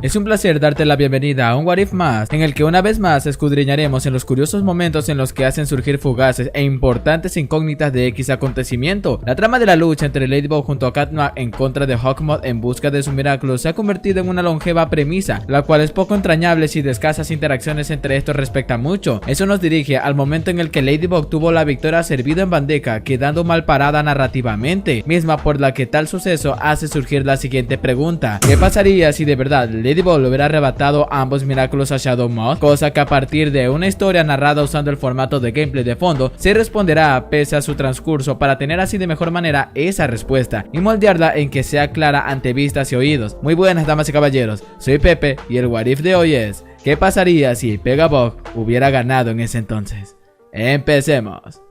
Es un placer darte la bienvenida a un What If más, en el que una vez más escudriñaremos en los curiosos momentos en los que hacen surgir fugaces e importantes incógnitas de X acontecimiento. La trama de la lucha entre Ladybug junto a Cat Noir en contra de Hawkmoth en busca de su milagro se ha convertido en una longeva premisa, la cual es poco entrañable si de escasas interacciones entre estos respecta mucho. Eso nos dirige al momento en el que Ladybug tuvo la victoria servida en bandeja, quedando mal parada narrativamente, misma por la que tal suceso hace surgir la siguiente pregunta: ¿qué pasaría si de verdad Ladybug le hubiera arrebatado ambos milagros a Shadowmoth? Cosa que a partir de una historia narrada usando el formato de gameplay de fondo se responderá pese a su transcurso, para tener así de mejor manera esa respuesta y moldearla en que sea clara ante vistas y oídos. Muy buenas damas y caballeros, soy Pepe y el What If de hoy es: ¿qué pasaría si Pegabug hubiera ganado en ese entonces? Empecemos.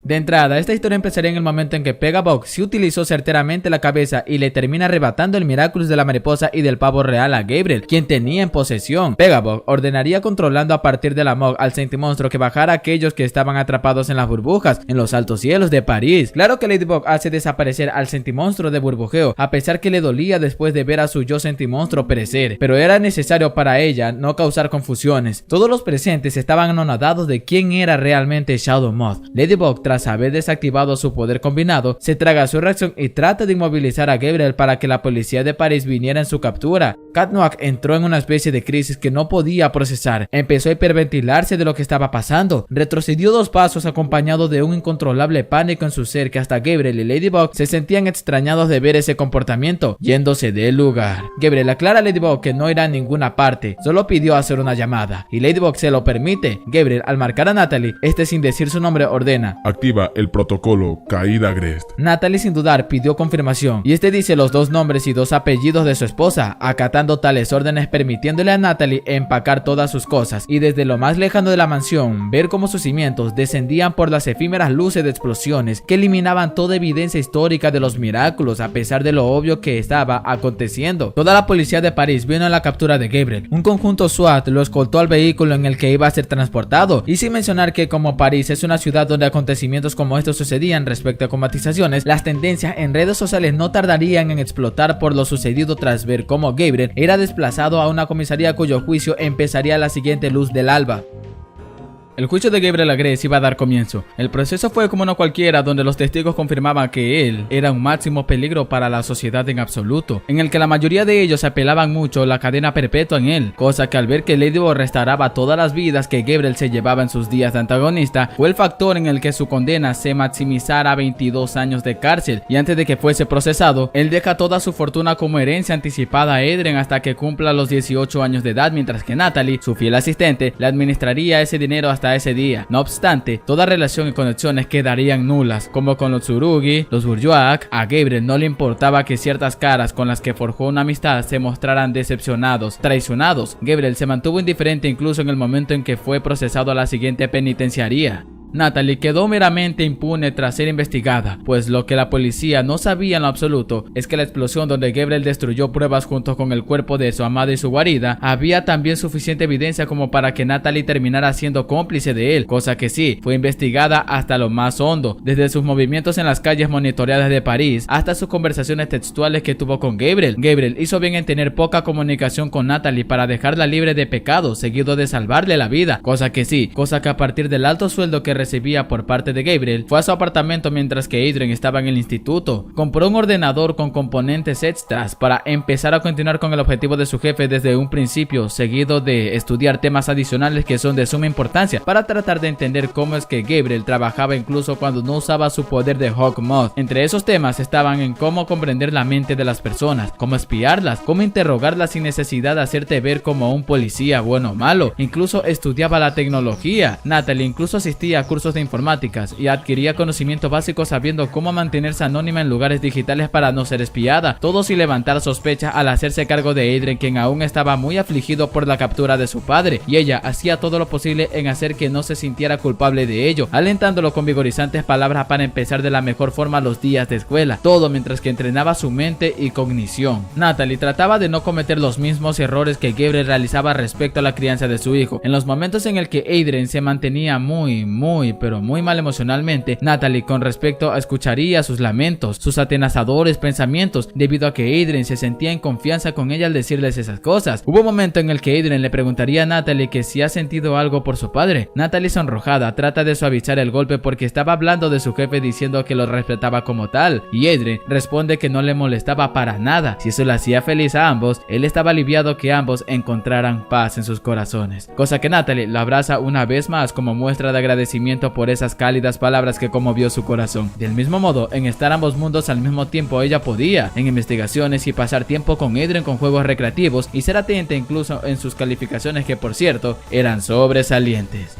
De entrada, esta historia empezaría en el momento en que Pegabug sí utilizó certeramente la cabeza y le termina arrebatando el Miraculous de la mariposa y del pavo real a Gabriel, quien tenía en posesión. Pegabug ordenaría controlando a partir de la Mog al Sentimonstruo que bajara a aquellos que estaban atrapados en las burbujas en los altos cielos de París. Claro que Ladybug hace desaparecer al Sentimonstruo de burbujeo, a pesar que le dolía después de ver a su yo Sentimonstruo perecer, pero era necesario para ella no causar confusiones. Todos los presentes estaban anonadados de quién era realmente Shadowmoth. Ladybug, tras haber desactivado su poder combinado, se traga su reacción y trata de inmovilizar a Gabriel para que la policía de París viniera en su captura. Cat Noir entró en una especie de crisis que no podía procesar, empezó a hiperventilarse de lo que estaba pasando, retrocedió 2 pasos acompañado de un incontrolable pánico en su ser que hasta Gabriel y Ladybug se sentían extrañados de ver ese comportamiento, yéndose del lugar. Gabriel aclara a Ladybug que no irá a ninguna parte, solo pidió hacer una llamada y Ladybug se lo permite. Gabriel, al marcar a Natalie, sin decir su nombre, ordena: activa el protocolo Caída Agrest. Natalie sin dudar pidió confirmación y dice los 2 nombres y 2 apellidos de su esposa, acatando tales órdenes, permitiéndole a Natalie empacar todas sus cosas y desde lo más lejano de la mansión ver cómo sus cimientos descendían por las efímeras luces de explosiones que eliminaban toda evidencia histórica de los milagros a pesar de lo obvio que estaba aconteciendo. Toda la policía de París vino a la captura de Gabriel. Un conjunto SWAT lo escoltó al vehículo en el que iba a ser transportado, y sin mencionar que como París es una ciudad donde acontecimientos como estos sucedían respecto a combatizaciones, las tendencias en redes sociales no tardarían en explotar por lo sucedido tras ver cómo Gabriel era desplazado a una comisaría cuyo juicio empezaría a la siguiente luz del alba. El juicio de Gabriel Agrest iba a dar comienzo. El proceso fue como no cualquiera, donde los testigos confirmaban que él era un máximo peligro para la sociedad en absoluto, en el que la mayoría de ellos apelaban mucho la cadena perpetua en él, cosa que al ver que Ladybug restauraba todas las vidas que Gabriel se llevaba en sus días de antagonista, fue el factor en el que su condena se maximizara a 22 años de cárcel, y antes de que fuese procesado, él deja toda su fortuna como herencia anticipada a Adrien hasta que cumpla los 18 años de edad, mientras que Natalie, su fiel asistente, le administraría ese dinero hasta ese día. No obstante, toda relación y conexiones quedarían nulas, como con los Tsurugi, los Bourgeois. A Gabriel no le importaba que ciertas caras con las que forjó una amistad se mostraran decepcionados, traicionados. Gabriel se mantuvo indiferente incluso en el momento en que fue procesado a la siguiente penitenciaría. Natalie quedó meramente impune tras ser investigada, pues lo que la policía no sabía en lo absoluto es que la explosión donde Gabriel destruyó pruebas junto con el cuerpo de su amada y su guarida, había también suficiente evidencia como para que Natalie terminara siendo cómplice de él, cosa que sí, fue investigada hasta lo más hondo, desde sus movimientos en las calles monitoreadas de París hasta sus conversaciones textuales que tuvo con Gabriel. Gabriel hizo bien en tener poca comunicación con Natalie para dejarla libre de pecado, seguido de salvarle la vida, cosa que a partir del alto sueldo que recibía por parte de Gabriel, fue a su apartamento mientras que Adrien estaba en el instituto. Compró un ordenador con componentes extras para empezar a continuar con el objetivo de su jefe desde un principio, seguido de estudiar temas adicionales que son de suma importancia para tratar de entender cómo es que Gabriel trabajaba incluso cuando no usaba su poder de Hawkmoth. Entre esos temas estaban en cómo comprender la mente de las personas, cómo espiarlas, cómo interrogarlas sin necesidad de hacerte ver como un policía bueno o malo. Incluso estudiaba la tecnología. Natalie incluso asistía a cursos de informáticas y adquiría conocimientos básicos sabiendo cómo mantenerse anónima en lugares digitales para no ser espiada, todo sin levantar sospechas al hacerse cargo de Adrien, quien aún estaba muy afligido por la captura de su padre, y ella hacía todo lo posible en hacer que no se sintiera culpable de ello, alentándolo con vigorizantes palabras para empezar de la mejor forma los días de escuela, todo mientras que entrenaba su mente y cognición. Natalie trataba de no cometer los mismos errores que Gabriel realizaba respecto a la crianza de su hijo, en los momentos en el que Adrien se mantenía muy muy pero muy mal emocionalmente, Natalie con respecto a escucharía sus lamentos, sus atenazadores pensamientos, debido a que Adrien se sentía en confianza con ella al decirles esas cosas. Hubo un momento en el que Adrien le preguntaría a Natalie que si ha sentido algo por su padre. Natalie, sonrojada, trata de suavizar el golpe porque estaba hablando de su jefe diciendo que lo respetaba como tal, y Adrien responde que no le molestaba para nada. Si eso le hacía feliz a ambos, él estaba aliviado que ambos encontraran paz en sus corazones, cosa que Natalie lo abraza una vez más como muestra de agradecimiento por esas cálidas palabras que conmovió su corazón. Del mismo modo, en estar ambos mundos al mismo tiempo, ella podía en investigaciones y pasar tiempo con Adrien con juegos recreativos y ser atenta incluso en sus calificaciones, que por cierto eran sobresalientes.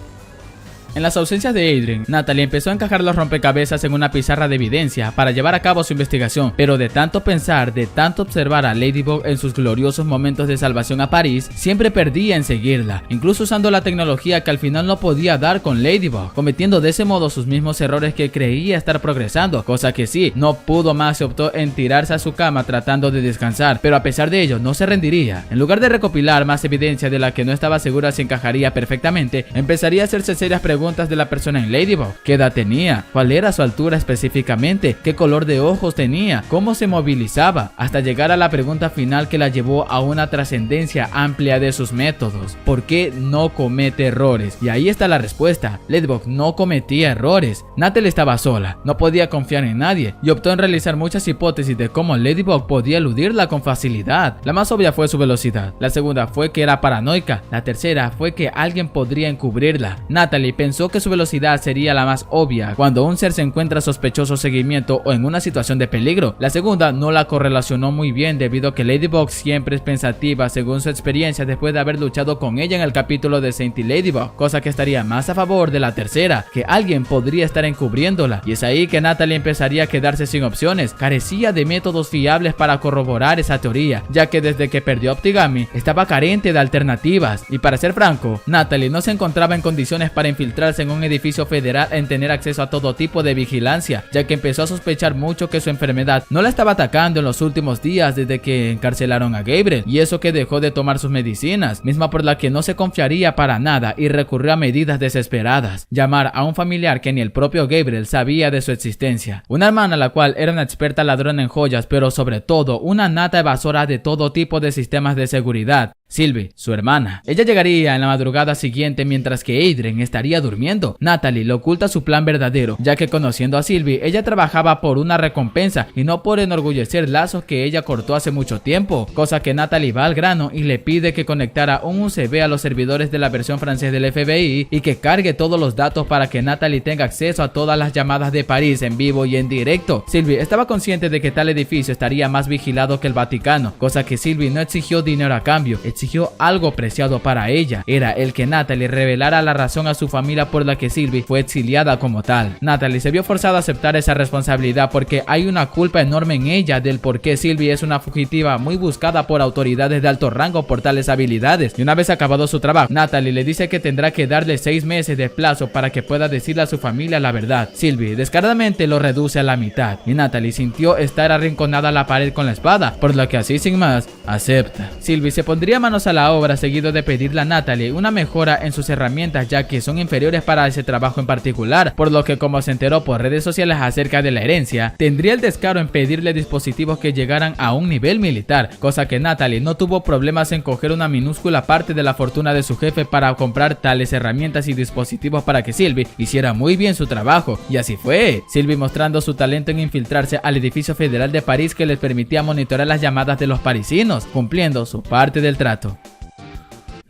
En las ausencias de Adrien, Natalie empezó a encajar los rompecabezas en una pizarra de evidencia para llevar a cabo su investigación, pero de tanto pensar, de tanto observar a Ladybug en sus gloriosos momentos de salvación a París, siempre perdía en seguirla, incluso usando la tecnología que al final no podía dar con Ladybug, cometiendo de ese modo sus mismos errores que creía estar progresando, cosa que sí, no pudo más, se optó en tirarse a su cama tratando de descansar, pero a pesar de ello no se rendiría. En lugar de recopilar más evidencia de la que no estaba segura si encajaría perfectamente, empezaría a hacerse serias preguntas de la persona en Ladybug. ¿Qué edad tenía? ¿Cuál era su altura específicamente? ¿Qué color de ojos tenía? ¿Cómo se movilizaba? Hasta llegar a la pregunta final que la llevó a una trascendencia amplia de sus métodos. ¿Por qué no comete errores? Y ahí está la respuesta. Ladybug no cometía errores. Natalie estaba sola, no podía confiar en nadie y optó en realizar muchas hipótesis de cómo Ladybug podía eludirla con facilidad. La más obvia fue su velocidad. La segunda fue que era paranoica. La tercera fue que alguien podría encubrirla. Natalie pensó que su velocidad sería la más obvia cuando un ser se encuentra sospechoso seguimiento o en una situación de peligro. La segunda no la correlacionó muy bien debido a que Ladybug siempre es pensativa según su experiencia después de haber luchado con ella en el capítulo de Saint y Ladybug, cosa que estaría más a favor de la tercera, que alguien podría estar encubriéndola, y es ahí que Natalie empezaría a quedarse sin opciones. Carecía de métodos fiables para corroborar esa teoría, ya que desde que perdió a Optigami estaba carente de alternativas, y para ser franco, Natalie no se encontraba en condiciones para infiltrarse en un edificio federal en tener acceso a todo tipo de vigilancia, ya que empezó a sospechar mucho que su enfermedad no la estaba atacando en los últimos días desde que encarcelaron a Gabriel, y eso que dejó de tomar sus medicinas, misma por la que no se confiaría para nada y recurrió a medidas desesperadas: llamar a un familiar que ni el propio Gabriel sabía de su existencia, una hermana la cual era una experta ladrona en joyas, pero sobre todo una nata evasora de todo tipo de sistemas de seguridad. Sylvie, su hermana. Ella llegaría en la madrugada siguiente mientras que Adrien estaría durmiendo. Natalie le oculta su plan verdadero, ya que conociendo a Sylvie, ella trabajaba por una recompensa y no por enorgullecer lazos que ella cortó hace mucho tiempo, cosa que Natalie va al grano y le pide que conectara un USB a los servidores de la versión francesa del FBI y que cargue todos los datos para que Natalie tenga acceso a todas las llamadas de París en vivo y en directo. Sylvie estaba consciente de que tal edificio estaría más vigilado que el Vaticano, cosa que Sylvie no exigió dinero a cambio, exigió algo preciado para ella. Era el que Natalie revelara la razón a su familia por la que Sylvie fue exiliada como tal. Natalie se vio forzada a aceptar esa responsabilidad porque hay una culpa enorme en ella del por qué Sylvie es una fugitiva muy buscada por autoridades de alto rango por tales habilidades. Y una vez acabado su trabajo, Natalie le dice que tendrá que darle 6 meses de plazo para que pueda decirle a su familia la verdad. Sylvie descaradamente lo reduce a la mitad y Natalie sintió estar arrinconada a la pared con la espada, por lo que así sin más acepta. Sylvie se pondría manos a la obra seguido de pedirle a Natalie una mejora en sus herramientas, ya que son inferiores para ese trabajo en particular, por lo que como se enteró por redes sociales acerca de la herencia, tendría el descaro en pedirle dispositivos que llegaran a un nivel militar, cosa que Natalie no tuvo problemas en coger una minúscula parte de la fortuna de su jefe para comprar tales herramientas y dispositivos para que Sylvie hiciera muy bien su trabajo, y así fue. Sylvie mostrando su talento en infiltrarse al edificio federal de París que les permitía monitorear las llamadas de los parisinos, cumpliendo su parte del trato.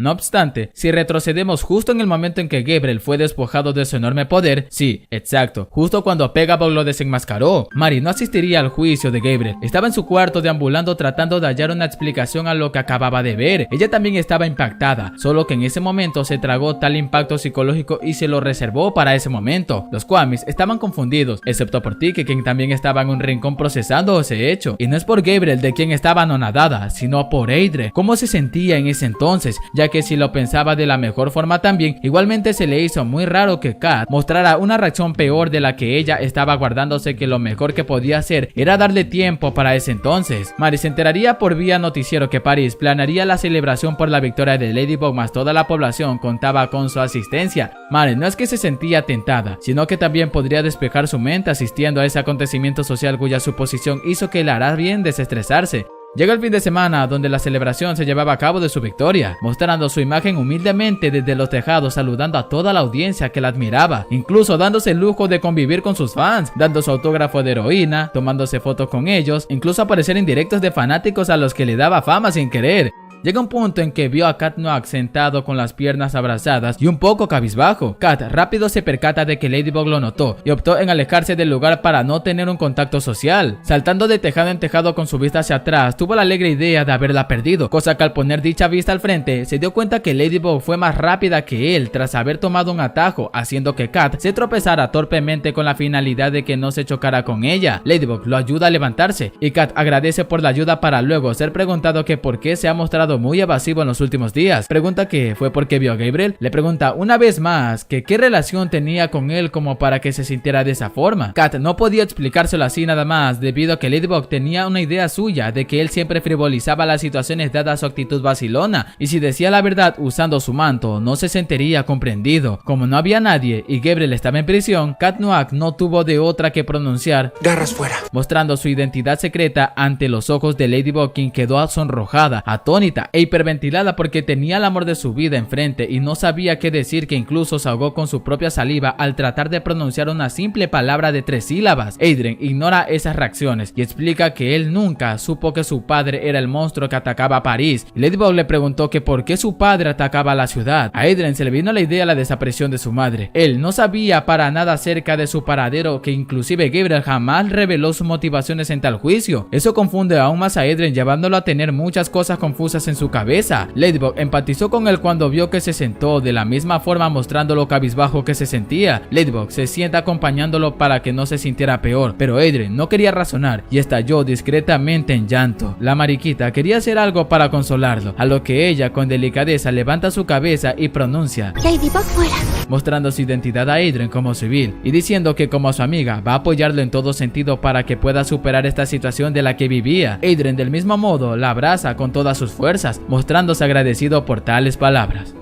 No obstante, si retrocedemos justo en el momento en que Gabriel fue despojado de su enorme poder, sí, exacto, justo cuando Pegabug lo desenmascaró, Mari no asistiría al juicio de Gabriel. Estaba en su cuarto deambulando tratando de hallar una explicación a lo que acababa de ver. Ella también estaba impactada, solo que en ese momento se tragó tal impacto psicológico y se lo reservó para ese momento. Los Kwamis estaban confundidos, excepto por Tiki, quien también estaba en un rincón procesando ese hecho. Y no es por Gabriel de quien estaba anonadada, sino por Adrien. ¿Cómo se sentía en ese entonces? Ya ya que si lo pensaba de la mejor forma también, igualmente se le hizo muy raro que Kat mostrara una reacción peor de la que ella estaba guardándose, que lo mejor que podía hacer era darle tiempo para ese entonces. Mari se enteraría por vía noticiero que Paris planearía la celebración por la victoria de Ladybug, más toda la población contaba con su asistencia. Mari no es que se sentía tentada, sino que también podría despejar su mente asistiendo a ese acontecimiento social cuya suposición hizo que le hará bien desestresarse. Llega el fin de semana donde la celebración se llevaba a cabo de su victoria, mostrando su imagen humildemente desde los tejados, saludando a toda la audiencia que la admiraba, incluso dándose el lujo de convivir con sus fans, dando su autógrafo de heroína, tomándose fotos con ellos, incluso aparecer en directos de fanáticos a los que le daba fama sin querer. Llega un punto en que vio a Kat Noir sentado con las piernas abrazadas y un poco cabizbajo. Kat rápido se percata de que Ladybug lo notó y optó en alejarse del lugar para no tener un contacto social. Saltando de tejado en tejado con su vista hacia atrás, tuvo la alegre idea de haberla perdido, cosa que al poner dicha vista al frente, se dio cuenta que Ladybug fue más rápida que él tras haber tomado un atajo, haciendo que Kat se tropezara torpemente con la finalidad de que no se chocara con ella. Ladybug lo ayuda a levantarse y Kat agradece por la ayuda para luego ser preguntado que por qué se ha mostrado muy evasivo en los últimos días. Pregunta que fue porque vio a Gabriel. Le pregunta una vez más que qué relación tenía con él como para que se sintiera de esa forma. Kat no podía explicárselo así nada más, debido a que Ladybug tenía una idea suya de que él siempre frivolizaba las situaciones dada su actitud vacilona, y si decía la verdad usando su manto no se sentiría comprendido. Como no había nadie y Gabriel estaba en prisión, Kat Noir no tuvo de otra que pronunciar garras fuera, mostrando su identidad secreta ante los ojos de Ladybug, quien quedó sonrojada, atónita e hiperventilada porque tenía el amor de su vida enfrente y no sabía qué decir, que incluso se ahogó con su propia saliva al tratar de pronunciar una simple palabra de 3 sílabas. Adrien ignora esas reacciones y explica que él nunca supo que su padre era el monstruo que atacaba a París. Ladybug le preguntó que por qué su padre atacaba a la ciudad. A Adrien se le vino la idea de la desaparición de su madre. Él no sabía para nada acerca de su paradero, que inclusive Gabriel jamás reveló sus motivaciones en tal juicio. Eso confunde aún más a Adrien, llevándolo a tener muchas cosas confusas en su cabeza. Ladybug empatizó con él cuando vio que se sentó de la misma forma, mostrando lo cabizbajo que se sentía. Ladybug se sienta acompañándolo para que no se sintiera peor, pero Adrien no quería razonar y estalló discretamente en llanto. La mariquita quería hacer algo para consolarlo, a lo que ella con delicadeza levanta su cabeza y pronuncia Ladybug fuera, mostrando su identidad a Adrien como civil y diciendo que como su amiga va a apoyarlo en todo sentido para que pueda superar esta situación de la que vivía. Adrien del mismo modo la abraza con todas sus fuerzas, mostrándose agradecido por tales palabras.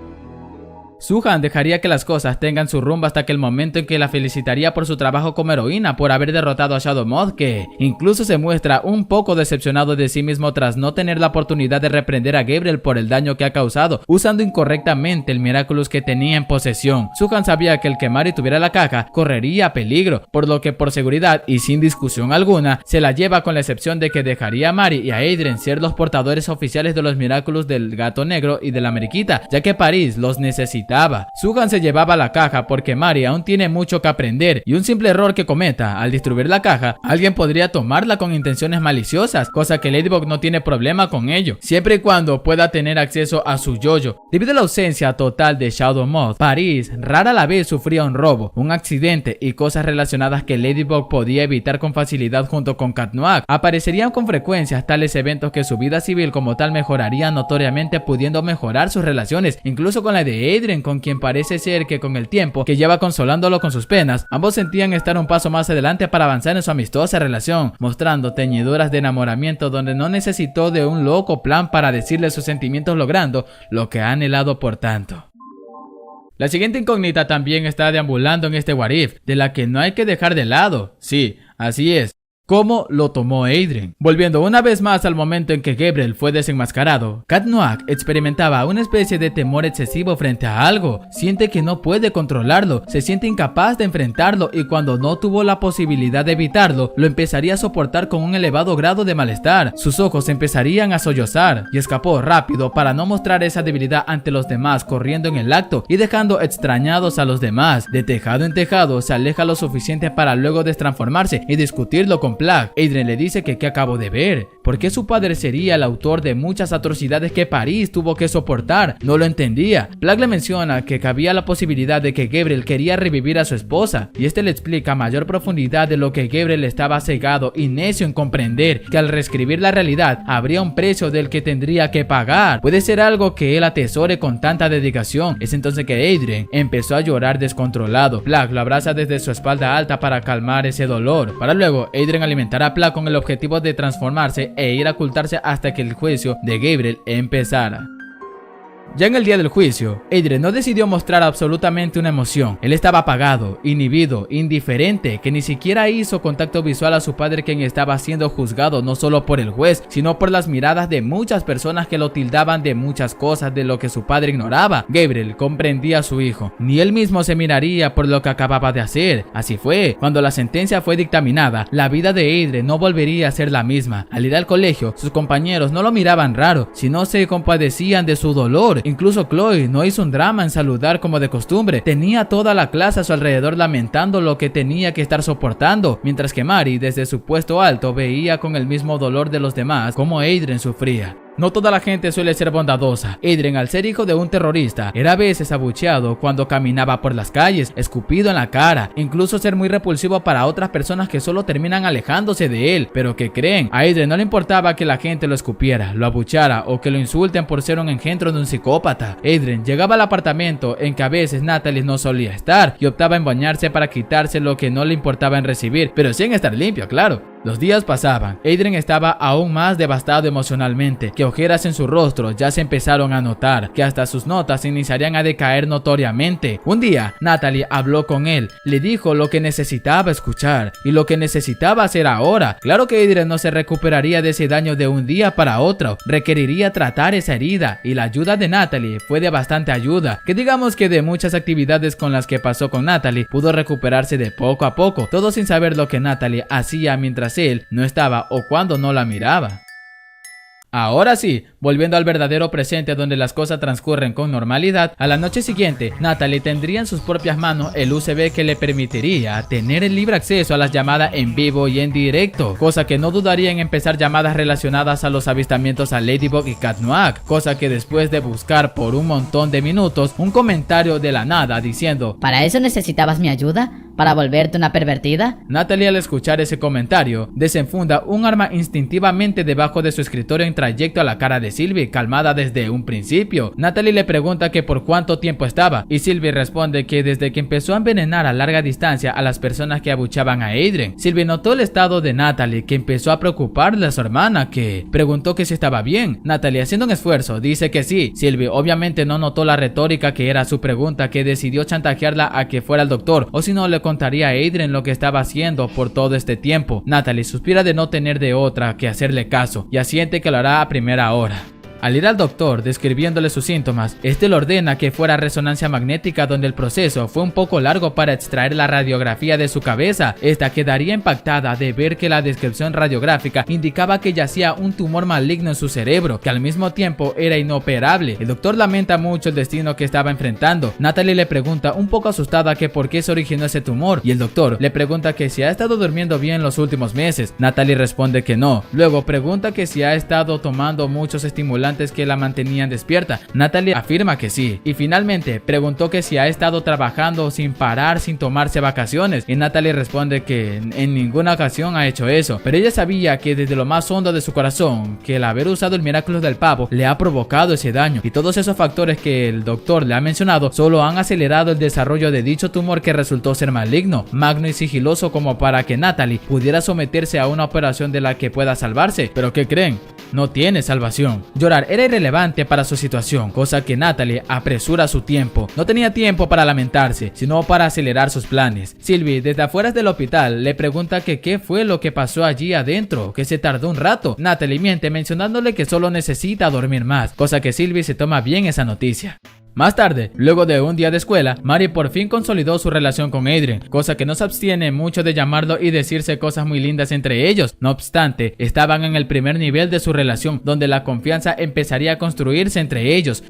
Su-Han dejaría que las cosas tengan su rumbo hasta que el momento en que la felicitaría por su trabajo como heroína por haber derrotado a Shadow Moth, que incluso se muestra un poco decepcionado de sí mismo tras no tener la oportunidad de reprender a Gabriel por el daño que ha causado usando incorrectamente el Miraculous que tenía en posesión. Su-Han sabía que el que Mari tuviera la caja correría peligro, por lo que por seguridad y sin discusión alguna se la lleva, con la excepción de que dejaría a Mari y a Adrien ser los portadores oficiales de los Miraculous del Gato Negro y de la Mariquita, ya que París los necesitaba. Su-Han se llevaba la caja porque Mari aún tiene mucho que aprender, y un simple error que cometa al distribuir la caja, alguien podría tomarla con intenciones maliciosas, cosa que Ladybug no tiene problema con ello, siempre y cuando pueda tener acceso a su yoyo. Debido a la ausencia total de Shadow Moth, París rara la vez sufría un robo, un accidente y cosas relacionadas que Ladybug podía evitar con facilidad junto con Kat Noir. Aparecerían con frecuencia tales eventos que su vida civil como tal mejoraría notoriamente, pudiendo mejorar sus relaciones, incluso con la de Adrien, con quien parece ser que con el tiempo que lleva consolándolo con sus penas, ambos sentían estar un paso más adelante para avanzar en su amistosa relación, mostrando teñiduras de enamoramiento donde no necesitó de un loco plan para decirle sus sentimientos, logrando lo que ha anhelado por tanto. La siguiente incógnita también está deambulando en este What If, de la que no hay que dejar de lado. Sí, así es. ¿Cómo lo tomó Adrien? Volviendo una vez más al momento en que Gabriel fue desenmascarado, Kat Noir experimentaba una especie de temor excesivo frente a algo. Siente que no puede controlarlo, se siente incapaz de enfrentarlo, y cuando no tuvo la posibilidad de evitarlo, lo empezaría a soportar con un elevado grado de malestar. Sus ojos empezarían a sollozar y escapó rápido para no mostrar esa debilidad ante los demás, corriendo en el acto y dejando extrañados a los demás. De tejado en tejado se aleja lo suficiente para luego destransformarse y discutirlo con con Plagg. Adrien le dice que qué acabó de ver, por qué su padre sería el autor de muchas atrocidades que Paris tuvo que soportar. No lo entendía. Plagg le menciona que cabía la posibilidad de que Gabriel quería revivir a su esposa, y este le explica a mayor profundidad de lo que Gabriel estaba cegado y necio en comprender, que al reescribir la realidad habría un precio del que tendría que pagar. Puede ser algo que él atesore con tanta dedicación. Es entonces que Adrien empezó a llorar descontrolado. Plagg lo abraza desde su espalda alta para calmar ese dolor, para luego Adrien alimentar a Plagg con el objetivo de transformarse e ir a ocultarse hasta que el juicio de Gabriel empezara. Ya en el día del juicio, Adrien no decidió mostrar absolutamente una emoción. Él estaba apagado, inhibido, indiferente, que ni siquiera hizo contacto visual a su padre, quien estaba siendo juzgado no solo por el juez, sino por las miradas de muchas personas que lo tildaban de muchas cosas de lo que su padre ignoraba. Gabriel comprendía a su hijo, ni él mismo se miraría por lo que acababa de hacer. Así fue, cuando la sentencia fue dictaminada, la vida de Adrien no volvería a ser la misma. Al ir al colegio, sus compañeros no lo miraban raro, sino se compadecían de su dolor. Incluso Chloe no hizo un drama en saludar como de costumbre. Tenía toda la clase a su alrededor lamentando lo que tenía que estar soportando, mientras que Mary desde su puesto alto veía con el mismo dolor de los demás cómo Adrien sufría. No toda la gente suele ser bondadosa. Adrien, al ser hijo de un terrorista, era a veces abucheado cuando caminaba por las calles, escupido en la cara, incluso ser muy repulsivo para otras personas que solo terminan alejándose de él. Pero ¿qué creen? A Adrien no le importaba que la gente lo escupiera, lo abuchara o que lo insulten por ser un engendro de un psicópata. Adrien llegaba al apartamento en que a veces Natalie no solía estar y optaba en bañarse para quitarse lo que no le importaba en recibir, pero sin estar limpio, claro. Los días pasaban. Adrien estaba aún más devastado emocionalmente, que ojeras en su rostro ya se empezaron a notar, que hasta sus notas iniciarían a decaer notoriamente. Un día, Natalie habló con él, le dijo lo que necesitaba escuchar y lo que necesitaba hacer ahora. Claro que Adrien no se recuperaría de ese daño de un día para otro, requeriría tratar esa herida, y la ayuda de Natalie fue de bastante ayuda, que digamos que de muchas actividades con las que pasó con Natalie, pudo recuperarse de poco a poco, todo sin saber lo que Natalie hacía mientras él no estaba o cuando no la miraba. Ahora sí, volviendo al verdadero presente donde las cosas transcurren con normalidad, a la noche siguiente, Natalie tendría en sus propias manos el USB que le permitiría tener el libre acceso a las llamadas en vivo y en directo, cosa que no dudaría en empezar llamadas relacionadas a los avistamientos a Ladybug y Cat Noir, cosa que después de buscar por un montón de minutos, un comentario de la nada diciendo: ¿Para eso necesitabas mi ayuda? ¿Para volverte una pervertida? Natalie, al escuchar ese comentario, desenfunda un arma instintivamente debajo de su escritorio en trayecto a la cara de Sylvie, calmada desde un principio. Natalie le pregunta que por cuánto tiempo estaba, y Sylvie responde que desde que empezó a envenenar a larga distancia a las personas que abuchaban a Adrien. Sylvie notó el estado de Natalie, que empezó a preocuparle a su hermana, que preguntó que si estaba bien. Natalie, haciendo un esfuerzo, dice que sí. Sylvie obviamente no notó la retórica que era su pregunta, que decidió chantajearla a que fuera al doctor, o si no le contaría a Adrien lo que estaba haciendo por todo este tiempo. Natalie suspira de no tener de otra que hacerle caso, y asiente que lo hará a primera hora. Al ir al doctor describiéndole sus síntomas, este le ordena que fuera a resonancia magnética, donde el proceso fue un poco largo para extraer la radiografía de su cabeza. Esta quedaría impactada de ver que la descripción radiográfica indicaba que yacía un tumor maligno en su cerebro, que al mismo tiempo era inoperable. El doctor lamenta mucho el destino que estaba enfrentando. Natalie le pregunta un poco asustada que por qué se originó ese tumor, y el doctor le pregunta que si ha estado durmiendo bien los últimos meses. Natalie responde que no. Luego pregunta que si ha estado tomando muchos estimulantes que la mantenían despierta. Natalie afirma que sí, y finalmente preguntó que si ha estado trabajando sin parar, sin tomarse vacaciones, y Natalie responde que en ninguna ocasión ha hecho eso, pero ella sabía que desde lo más hondo de su corazón que el haber usado el Miraculous del pavo le ha provocado ese daño, y todos esos factores que el doctor le ha mencionado solo han acelerado el desarrollo de dicho tumor, que resultó ser maligno, magno y sigiloso como para que Natalie pudiera someterse a una operación de la que pueda salvarse. Pero ¿qué creen? No tiene salvación. Llorar era irrelevante para su situación, cosa que Natalie apresura su tiempo. No tenía tiempo para lamentarse, sino para acelerar sus planes. Sylvie, desde afuera del hospital, le pregunta que qué fue lo que pasó allí adentro, que se tardó un rato. Natalie miente mencionándole que solo necesita dormir más, cosa que Sylvie se toma bien esa noticia. Más tarde, luego de un día de escuela, Mary por fin consolidó su relación con Adrien, cosa que no se abstiene mucho de llamarlo y decirse cosas muy lindas entre ellos. No obstante, estaban en el primer nivel de su relación, donde la confianza empezaría a construirse entre ellos.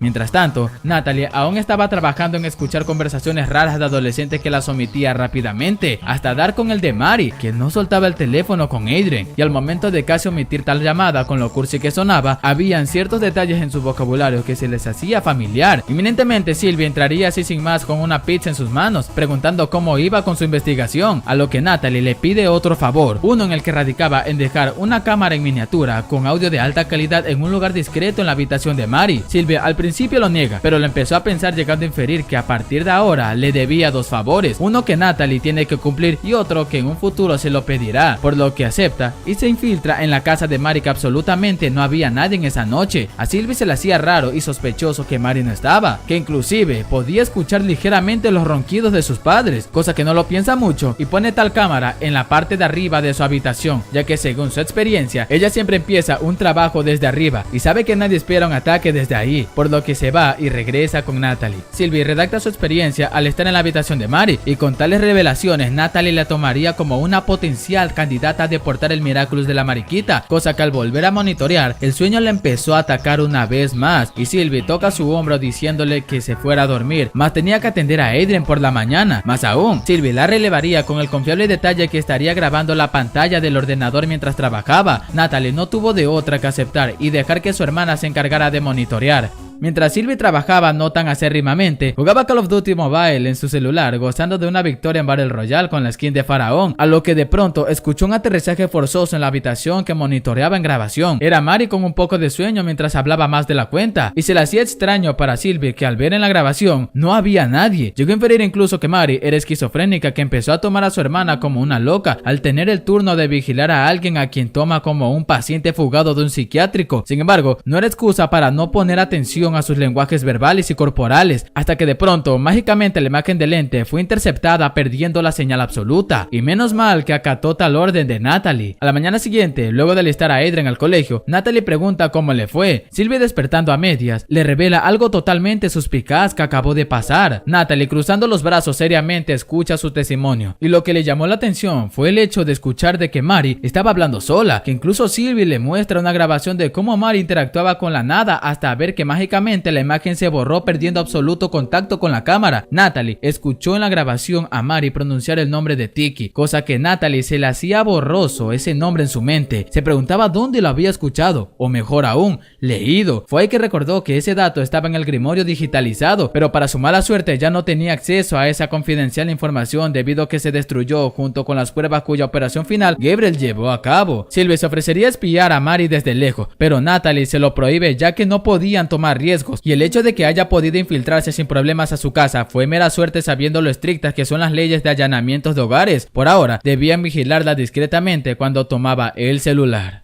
Mientras tanto, Natalie aún estaba trabajando en escuchar conversaciones raras de adolescentes que las omitía rápidamente, hasta dar con el de Mari, que no soltaba el teléfono con Adrien, y al momento de casi omitir tal llamada con lo cursi que sonaba, habían ciertos detalles en su vocabulario que se les hacía familiar. Inminentemente Sylvie entraría así sin más con una pizza en sus manos, preguntando cómo iba con su investigación, a lo que Natalie le pide otro favor, uno en el que radicaba en dejar una cámara en miniatura con audio de alta calidad en un lugar discreto en la habitación de Mari. Sylvie al principio lo niega, pero lo empezó a pensar, llegando a inferir que a partir de ahora le debía dos favores, uno que Natalie tiene que cumplir y otro que en un futuro se lo pedirá, por lo que acepta y se infiltra en la casa de Mari, que absolutamente no había nadie en esa noche. A Sylvie se le hacía raro y sospechoso que Mari no estaba, que inclusive podía escuchar ligeramente los ronquidos de sus padres, cosa que no lo piensa mucho, y pone tal cámara en la parte de arriba de su habitación, ya que según su experiencia, ella siempre empieza un trabajo desde arriba y sabe que nadie espera un ataque desde ahí, por lo que se va y regresa con Natalie. Sylvie redacta su experiencia al estar en la habitación de Mari, y con tales revelaciones Natalie la tomaría como una potencial candidata a deportar el Miraculous de la mariquita, cosa que al volver a monitorear, el sueño le empezó a atacar una vez más, y Sylvie toca su hombro diciéndole que se fuera a dormir, más tenía que atender a Adrien por la mañana. Más aún, Sylvie la relevaría con el confiable detalle que estaría grabando la pantalla del ordenador mientras trabajaba. Natalie no tuvo de otra que aceptar y dejar que su hermana se encargara de monitorear. Mientras Sylvie trabajaba no tan acérrimamente, jugaba Call of Duty Mobile en su celular, gozando de una victoria en Battle Royale con la skin de Faraón, a lo que de pronto escuchó un aterrizaje forzoso en la habitación que monitoreaba en grabación. Era Mari con un poco de sueño mientras hablaba más de la cuenta, y se le hacía extraño para Sylvie que al ver en la grabación no había nadie. Llegó a inferir incluso que Mari era esquizofrénica, que empezó a tomar a su hermana como una loca al tener el turno de vigilar a alguien a quien toma como un paciente fugado de un psiquiátrico. Sin embargo, no era excusa para no poner atención a sus lenguajes verbales y corporales, hasta que de pronto mágicamente la imagen del ente fue interceptada, perdiendo la señal absoluta, y menos mal que acató tal orden de Natalie. A la mañana siguiente, luego de alistar a Adrien al colegio, Natalie pregunta cómo le fue. Sylvie, despertando a medias, le revela algo totalmente suspicaz que acabó de pasar. Natalie, cruzando los brazos seriamente, escucha su testimonio, y lo que le llamó la atención fue el hecho de escuchar de que Mari estaba hablando sola, que incluso Sylvie le muestra una grabación de cómo Mari interactuaba con la nada hasta ver que mágicamente la imagen se borró, perdiendo absoluto contacto con la cámara. Natalie escuchó en la grabación a Mari pronunciar el nombre de Tiki, cosa que Natalie se le hacía borroso ese nombre en su mente. Se preguntaba dónde lo había escuchado, o mejor aún, leído. Fue ahí que recordó que ese dato estaba en el grimorio digitalizado, pero para su mala suerte ya no tenía acceso a esa confidencial información debido a que se destruyó junto con las pruebas cuya operación final Gabriel llevó a cabo. Sylvie se ofrecería a espiar a Mari desde lejos, pero Natalie se lo prohíbe, ya que no podían tomar riesgos, y el hecho de que haya podido infiltrarse sin problemas a su casa fue mera suerte, sabiendo lo estrictas que son las leyes de allanamientos de hogares. Por ahora debían vigilarla discretamente cuando tomaba el celular.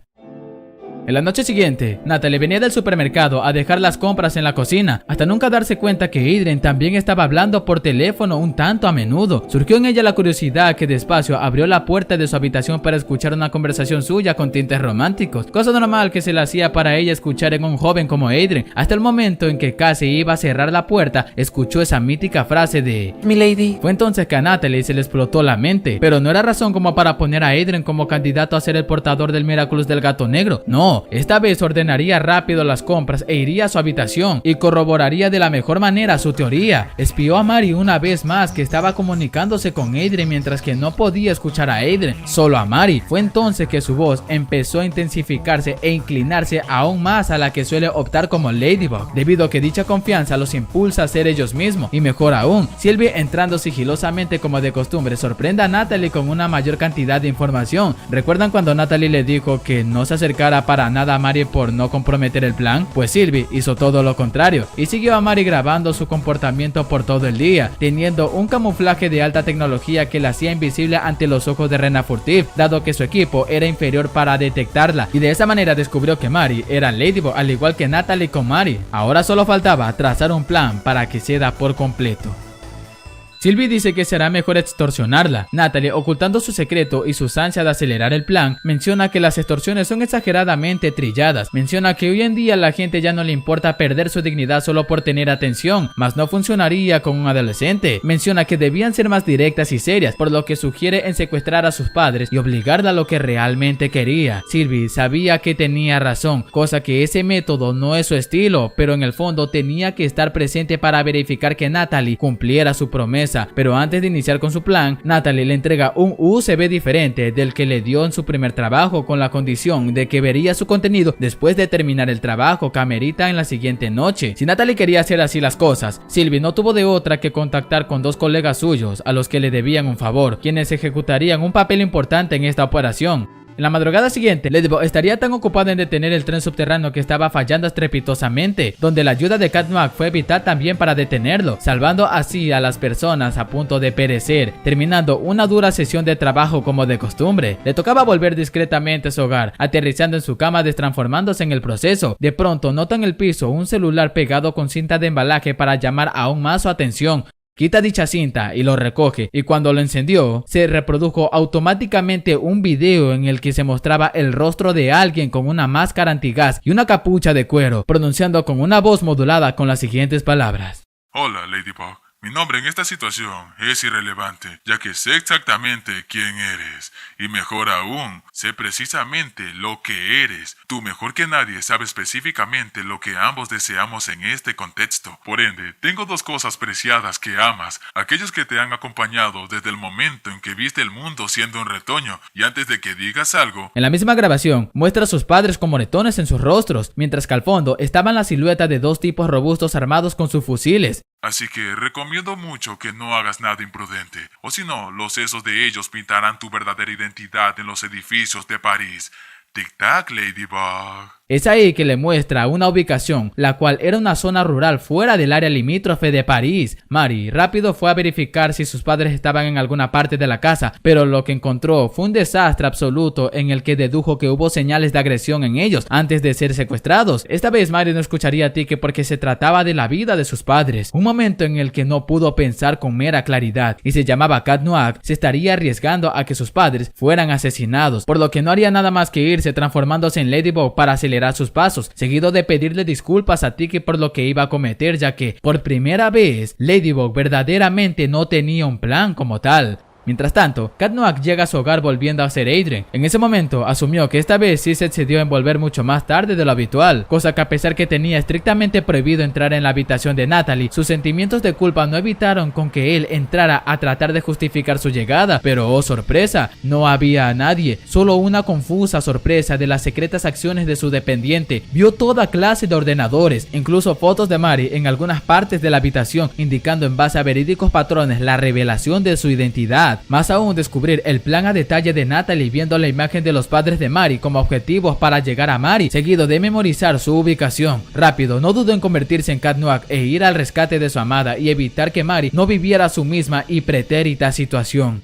En la noche siguiente, Natalie venía del supermercado a dejar las compras en la cocina, hasta nunca darse cuenta que Adrien también estaba hablando por teléfono un tanto a menudo. Surgió en ella la curiosidad, que despacio abrió la puerta de su habitación para escuchar una conversación suya con tintes románticos, cosa normal que se le hacía para ella escuchar en un joven como Adrien, hasta el momento en que casi iba a cerrar la puerta, escuchó esa mítica frase de "Milady". Fue entonces que a Natalie se le explotó la mente, pero no era razón como para poner a Adrien como candidato a ser el portador del Miraculous del gato negro. No, esta vez ordenaría rápido las compras e iría a su habitación y corroboraría de la mejor manera su teoría. Espió a Mari una vez más, que estaba comunicándose con Adrien mientras que no podía escuchar a Adrien, solo a Mari. Fue entonces que su voz empezó a intensificarse e inclinarse aún más a la que suele optar como Ladybug, debido a que dicha confianza los impulsa a ser ellos mismos. Y mejor aún, Sylvie, entrando sigilosamente como de costumbre, sorprende a Natalie con una mayor cantidad de información. ¿Recuerdan cuando Natalie le dijo que no se acercara para nada a Mari por no comprometer el plan? Pues Sylvie hizo todo lo contrario y siguió a Mari grabando su comportamiento por todo el día, teniendo un camuflaje de alta tecnología que la hacía invisible ante los ojos de Rena Furtive, dado que su equipo era inferior para detectarla, y de esa manera descubrió que Mari era Ladybug, al igual que Natalie con Mari. Ahora solo faltaba trazar un plan para que ceda por completo. Sylvie dice que será mejor extorsionarla. Natalie, ocultando su secreto y sus ansias de acelerar el plan, menciona que las extorsiones son exageradamente trilladas. Menciona que hoy en día a la gente ya no le importa perder su dignidad solo por tener atención, mas no funcionaría con un adolescente. Menciona que debían ser más directas y serias, por lo que sugiere en secuestrar a sus padres y obligarla a lo que realmente quería. Sylvie sabía que tenía razón, cosa que ese método no es su estilo, pero en el fondo tenía que estar presente para verificar que Natalie cumpliera su promesa. Pero antes de iniciar con su plan, Natalie le entrega un USB diferente del que le dio en su primer trabajo, con la condición de que vería su contenido después de terminar el trabajo que amerita en la siguiente noche. Si Natalie quería hacer así las cosas, Sylvie no tuvo de otra que contactar con dos colegas suyos a los que le debían un favor, quienes ejecutarían un papel importante en esta operación. En la madrugada siguiente, Ladybug estaría tan ocupada en detener el tren subterráneo que estaba fallando estrepitosamente, donde la ayuda de Cat Noir fue vital también para detenerlo, salvando así a las personas a punto de perecer, terminando una dura sesión de trabajo como de costumbre. Le tocaba volver discretamente a su hogar, aterrizando en su cama destransformándose en el proceso. De pronto nota en el piso un celular pegado con cinta de embalaje para llamar aún más su atención. Quita dicha cinta y lo recoge, y cuando lo encendió, se reprodujo automáticamente un video en el que se mostraba el rostro de alguien con una máscara antigas y una capucha de cuero, pronunciando con una voz modulada con las siguientes palabras. Hola, Ladybug. Mi nombre en esta situación es irrelevante, ya que sé exactamente quién eres. Y mejor aún, sé precisamente lo que eres. Tú mejor que nadie sabes específicamente lo que ambos deseamos en este contexto. Por ende, tengo dos cosas preciadas que amas. Aquellos que te han acompañado desde el momento en que viste el mundo siendo un retoño. Y antes de que digas algo... En la misma grabación, muestra a sus padres con moretones en sus rostros, mientras que al fondo estaban la silueta de dos tipos robustos armados con sus fusiles. Así que recomiendo mucho que no hagas nada imprudente, o si no, los sesos de ellos pintarán tu verdadera identidad en los edificios de París. Tic-tac, Ladybug. Es ahí que le muestra una ubicación, la cual era una zona rural fuera del área limítrofe de París. Mary rápido fue a verificar si sus padres estaban en alguna parte de la casa, pero lo que encontró fue un desastre absoluto en el que dedujo que hubo señales de agresión en ellos antes de ser secuestrados. Esta vez Mary no escucharía a Tique porque se trataba de la vida de sus padres, un momento en el que no pudo pensar con mera claridad, y se llamaba Cat Noir, se estaría arriesgando a que sus padres fueran asesinados, por lo que no haría nada más que irse transformándose en Ladybug para acelerar sus pasos, seguido de pedirle disculpas a Tique por lo que iba a cometer, ya que por primera vez Ladybug verdaderamente no tenía un plan como tal. Mientras tanto, Cat Noir llega a su hogar volviendo a ser Adrien. En ese momento, asumió que esta vez sí se excedió en volver mucho más tarde de lo habitual, cosa que a pesar que tenía estrictamente prohibido entrar en la habitación de Natalie, sus sentimientos de culpa no evitaron con que él entrara a tratar de justificar su llegada. Pero oh sorpresa, no había a nadie, solo una confusa sorpresa de las secretas acciones de su dependiente. Vio toda clase de ordenadores, incluso fotos de Mary en algunas partes de la habitación, indicando en base a verídicos patrones la revelación de su identidad. Más aún, descubrir el plan a detalle de Natalie viendo la imagen de los padres de Mary como objetivos para llegar a Mary, seguido de memorizar su ubicación. Rápido, no dudó en convertirse en Cat Noir e ir al rescate de su amada y evitar que Mary no viviera su misma y pretérita situación.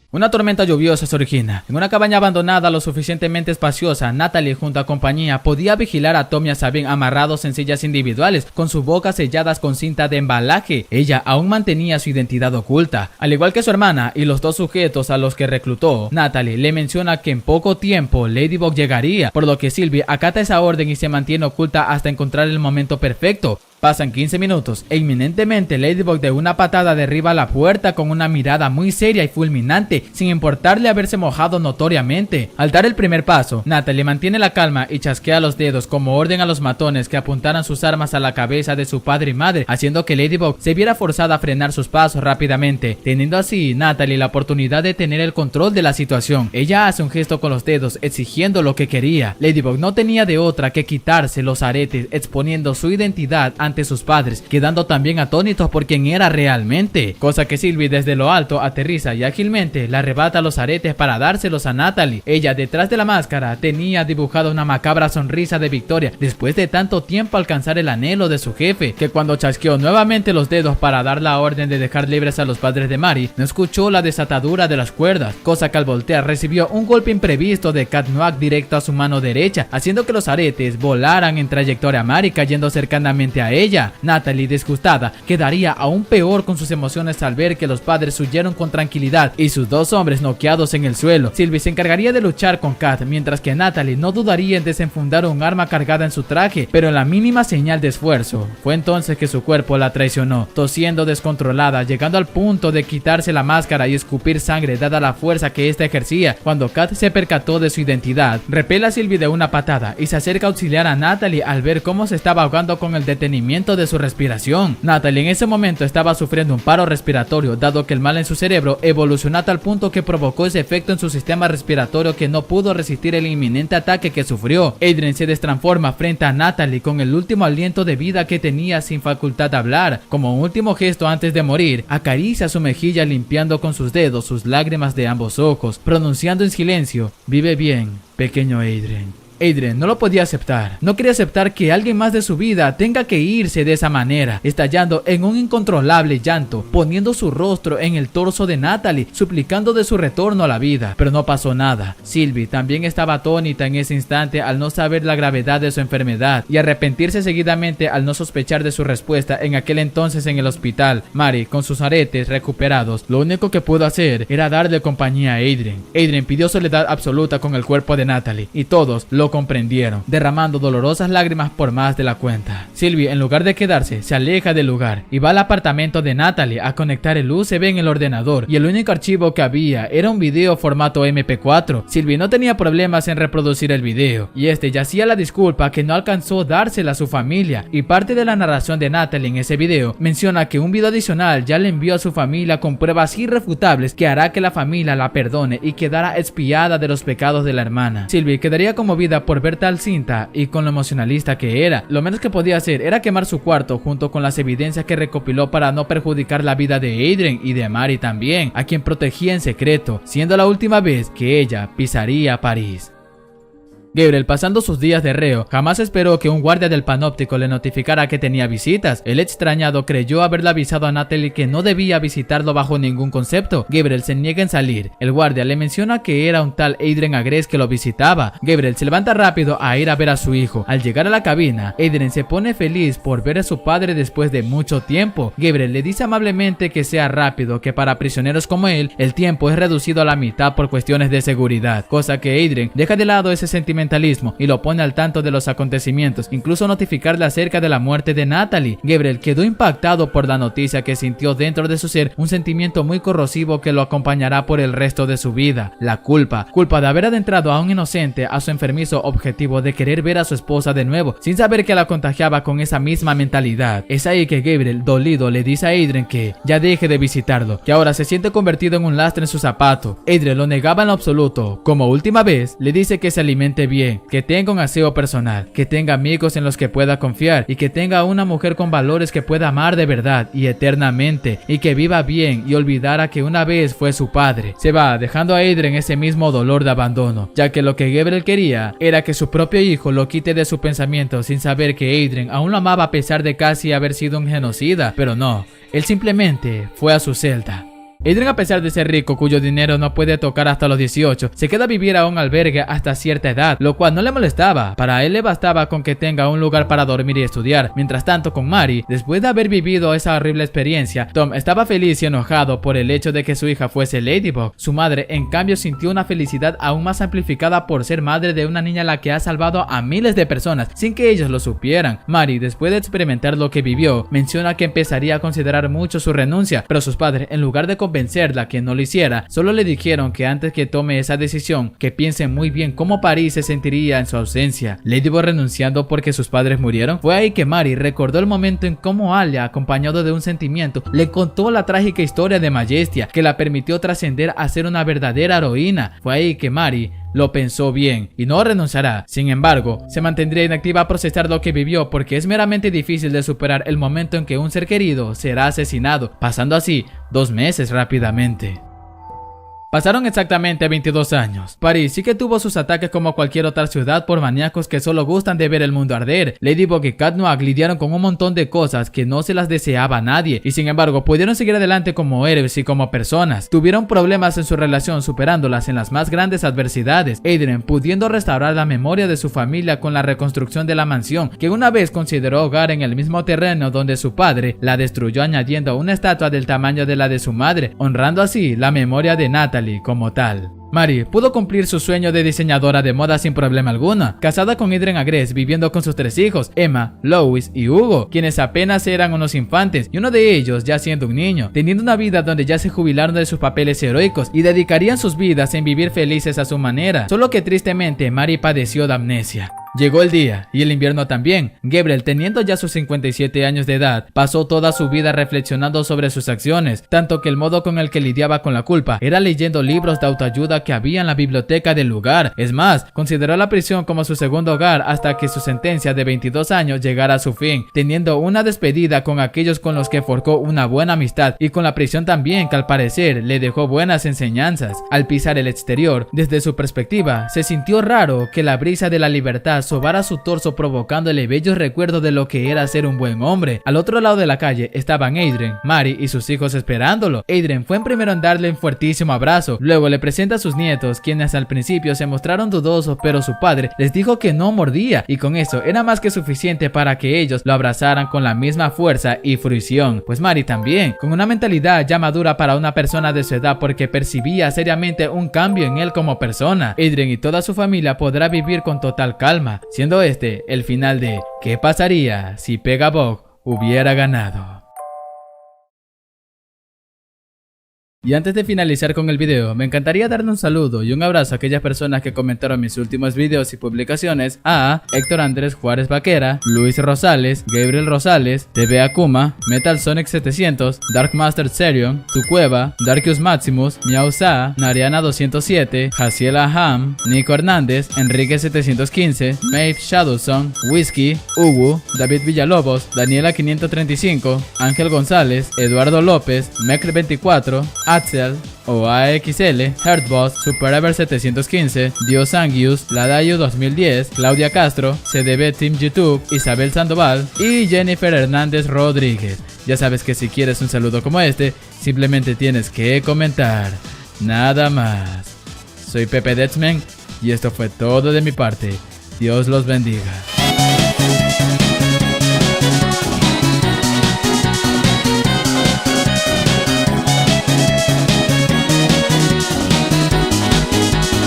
Una tormenta lluviosa se origina. En una cabaña abandonada lo suficientemente espaciosa, Natalie junto a compañía podía vigilar a Tom y a Sabine amarrados en sillas individuales, con sus bocas selladas con cinta de embalaje. Ella aún mantenía su identidad oculta. Al igual que su hermana y los dos sujetos a los que reclutó, Natalie le menciona que en poco tiempo Ladybug llegaría, por lo que Sylvie acata esa orden y se mantiene oculta hasta encontrar el momento perfecto. Pasan 15 minutos e inminentemente Ladybug de una patada derriba la puerta con una mirada muy seria y fulminante, sin importarle haberse mojado notoriamente. Al dar el primer paso, Natalie mantiene la calma y chasquea los dedos como orden a los matones que apuntaran sus armas a la cabeza de su padre y madre, haciendo que Ladybug se viera forzada a frenar sus pasos rápidamente, teniendo así Natalie la oportunidad de tener el control de la situación. Ella hace un gesto con los dedos exigiendo lo que quería. Ladybug no tenía de otra que quitarse los aretes, exponiendo su identidad ante sus padres, quedando también atónitos por quién era realmente, cosa que Sylvie desde lo alto aterriza y ágilmente le arrebata los aretes para dárselos a Natalie. Ella detrás de la máscara tenía dibujada una macabra sonrisa de victoria después de tanto tiempo alcanzar el anhelo de su jefe, que cuando chasqueó nuevamente los dedos para dar la orden de dejar libres a los padres de Mary, no escuchó la desatadura de las cuerdas, cosa que al voltear recibió un golpe imprevisto de Cat Noir directo a su mano derecha, haciendo que los aretes volaran en trayectoria a Mary, cayendo cercanamente a ella. Natalie, disgustada, quedaría aún peor con sus emociones al ver que los padres huyeron con tranquilidad y sus dos hombres noqueados en el suelo. Sylvie se encargaría de luchar con Kat, mientras que Natalie no dudaría en desenfundar un arma cargada en su traje, pero en la mínima señal de esfuerzo. Fue entonces que su cuerpo la traicionó, tosiendo descontrolada, llegando al punto de quitarse la máscara y escupir sangre dada la fuerza que ésta ejercía. Cuando Kat se percató de su identidad, repela a Sylvie de una patada y se acerca a auxiliar a Natalie al ver cómo se estaba ahogando con el detenimiento de su respiración. Natalie en ese momento estaba sufriendo un paro respiratorio, dado que el mal en su cerebro evolucionó a tal punto que provocó ese efecto en su sistema respiratorio que no pudo resistir el inminente ataque que sufrió. Adrien se destransforma frente a Natalie con el último aliento de vida que tenía, sin facultad de hablar. Como un último gesto antes de morir, acaricia su mejilla limpiando con sus dedos sus lágrimas de ambos ojos, pronunciando en silencio: vive bien, pequeño Adrien. Adrien no lo podía aceptar. No quería aceptar que alguien más de su vida tenga que irse de esa manera, estallando en un incontrolable llanto, poniendo su rostro en el torso de Natalie, suplicando de su retorno a la vida. Pero no pasó nada. Sylvie también estaba atónita en ese instante al no saber la gravedad de su enfermedad y arrepentirse seguidamente al no sospechar de su respuesta en aquel entonces en el hospital. Mary, con sus aretes recuperados, lo único que pudo hacer era darle compañía a Adrien. Adrien pidió soledad absoluta con el cuerpo de Natalie y todos lo comprendieron, derramando dolorosas lágrimas por más de la cuenta. Sylvie, en lugar de quedarse, se aleja del lugar y va al apartamento de Natalie a conectar el USB en el ordenador, y el único archivo que había era un video formato MP4. Sylvie no tenía problemas en reproducir el video, y este yacía la disculpa que no alcanzó dársela a su familia, y parte de la narración de Natalie en ese video menciona que un video adicional ya le envió a su familia con pruebas irrefutables que hará que la familia la perdone y quedara expiada de los pecados de la hermana. Sylvie quedaría conmovida por ver tal cinta, y con lo emocionalista que era, lo menos que podía hacer era quemar su cuarto junto con las evidencias que recopiló para no perjudicar la vida de Adrien y de Mary también, a quien protegía en secreto, siendo la última vez que ella pisaría París. Gabriel, pasando sus días de reo, jamás esperó que un guardia del panóptico le notificara que tenía visitas. El extrañado creyó haberle avisado a Natalie que no debía visitarlo bajo ningún concepto. Gabriel se niega en salir. El guardia le menciona que era un tal Adrien Agreste que lo visitaba. Gabriel se levanta rápido a ir a ver a su hijo. Al llegar a la cabina, Adrien se pone feliz por ver a su padre después de mucho tiempo. Gabriel le dice amablemente que sea rápido, que para prisioneros como él, el tiempo es reducido a la mitad por cuestiones de seguridad, cosa que Adrien deja de lado ese sentimentalismo y lo pone al tanto de los acontecimientos, incluso notificarle acerca de la muerte de Natalie. Gabriel quedó impactado por la noticia que sintió dentro de su ser un sentimiento muy corrosivo que lo acompañará por el resto de su vida: la culpa de haber adentrado a un inocente a su enfermizo objetivo de querer ver a su esposa de nuevo, sin saber que la contagiaba con esa misma mentalidad. Es ahí que Gabriel, dolido, le dice a Adrien que ya deje de visitarlo, que ahora se siente convertido en un lastre en su zapato. Adrien lo negaba en lo absoluto. Como última vez, le dice que se alimente bien, que tenga un aseo personal, que tenga amigos en los que pueda confiar y que tenga una mujer con valores que pueda amar de verdad y eternamente, y que viva bien y olvidara que una vez fue su padre. Se va, dejando a Adrien ese mismo dolor de abandono, ya que lo que Gabriel quería era que su propio hijo lo quite de su pensamiento, sin saber que Adrien aún lo amaba a pesar de casi haber sido un genocida. Pero no, él simplemente fue a su celda. Adrien, a pesar de ser rico, cuyo dinero no puede tocar hasta los 18, se queda a vivir a un albergue hasta cierta edad, lo cual no le molestaba. Para él le bastaba con que tenga un lugar para dormir y estudiar. Mientras tanto, con Mary, después de haber vivido esa horrible experiencia, Tom estaba feliz y enojado por el hecho de que su hija fuese Ladybug. Su madre, en cambio, sintió una felicidad aún más amplificada por ser madre de una niña a la que ha salvado a miles de personas sin que ellos lo supieran. Mary, después de experimentar lo que vivió, menciona que empezaría a considerar mucho su renuncia, pero sus padres, en lugar de convencerla que no lo hiciera, solo le dijeron que antes que tome esa decisión, que piense muy bien cómo París se sentiría en su ausencia. Ladybug renunciando porque sus padres murieron. Fue ahí que Mary recordó el momento en cómo Alia, acompañado de un sentimiento, le contó la trágica historia de Majestia, que la permitió trascender a ser una verdadera heroína. Fue ahí que Mary lo pensó bien y no renunciará. Sin embargo, se mantendría inactiva a procesar lo que vivió, porque es meramente difícil de superar el momento en que un ser querido será asesinado, pasando así 2 meses rápidamente. Pasaron exactamente 22 años. París sí que tuvo sus ataques como cualquier otra ciudad por maníacos que solo gustan de ver el mundo arder. Ladybug y Cat Noir lidiaron con un montón de cosas que no se las deseaba a nadie y sin embargo pudieron seguir adelante como héroes y como personas. Tuvieron problemas en su relación superándolas en las más grandes adversidades. Adrien pudiendo restaurar la memoria de su familia con la reconstrucción de la mansión que una vez consideró hogar en el mismo terreno donde su padre la destruyó añadiendo una estatua del tamaño de la de su madre, honrando así la memoria de Natalie como tal. Mari pudo cumplir su sueño de diseñadora de moda sin problema alguno, casada con Adrien Agreste, viviendo con sus 3 hijos, Emma, Louis y Hugo, quienes apenas eran unos infantes y uno de ellos ya siendo un niño, teniendo una vida donde ya se jubilaron de sus papeles heroicos y dedicarían sus vidas en vivir felices a su manera, solo que tristemente Mari padeció de amnesia. Llegó el día, y el invierno también. Gabriel, teniendo ya sus 57 años de edad, pasó toda su vida reflexionando sobre sus acciones, tanto que el modo con el que lidiaba con la culpa era leyendo libros de autoayuda que había en la biblioteca del lugar. Es más, consideró la prisión como su segundo hogar hasta que su sentencia de 22 años llegara a su fin, teniendo una despedida con aquellos con los que forjó una buena amistad y con la prisión también que al parecer le dejó buenas enseñanzas. Al pisar el exterior, desde su perspectiva, se sintió raro que la brisa de la libertad sobara su torso provocándole bellos recuerdos de lo que era ser un buen hombre. Al otro lado de la calle estaban Adrien, Mari y sus hijos esperándolo. Adrien fue el primero en darle un fuertísimo abrazo, luego le presenta a sus nietos, quienes al principio se mostraron dudosos, pero su padre les dijo que no mordía y con eso era más que suficiente para que ellos lo abrazaran con la misma fuerza y fruición. Pues Mari también, con una mentalidad ya madura para una persona de su edad porque percibía seriamente un cambio en él como persona. Adrien y toda su familia podrá vivir con total calma, siendo este el final de ¿qué pasaría si Pegabug hubiera ganado? Y antes de finalizar con el video, me encantaría darle un saludo y un abrazo a aquellas personas que comentaron mis últimos videos y publicaciones: a Héctor Andrés Juárez Vaquera, Luis Rosales, Gabriel Rosales, TV Akuma, Metal Sonic 700, Dark Master Serion, Tu Cueva, Darkius Maximus, Miausa, Nariana 207, Jaciela Ham, Nico Hernández, Enrique 715, Maeve Shadowson, Whiskey, Hugo, David Villalobos, Daniela 535, Ángel González, Eduardo López, Mecre 24, Axel, OAXL, Heartboss, Superever 715, Dios Angius, Ladayu 2010, Claudia Castro, CDB Team YouTube, Isabel Sandoval y Jennifer Hernández Rodríguez. Ya sabes que si quieres un saludo como este, simplemente tienes que comentar. Nada más. Soy Pepe Deathman y esto fue todo de mi parte. Dios los bendiga.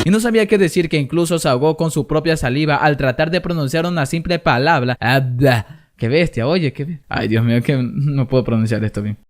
Y no sabía qué decir que incluso se ahogó con su propia saliva al tratar de pronunciar una simple palabra. ¡Qué bestia! Oye, qué... Ay, Dios mío, que no puedo pronunciar esto bien.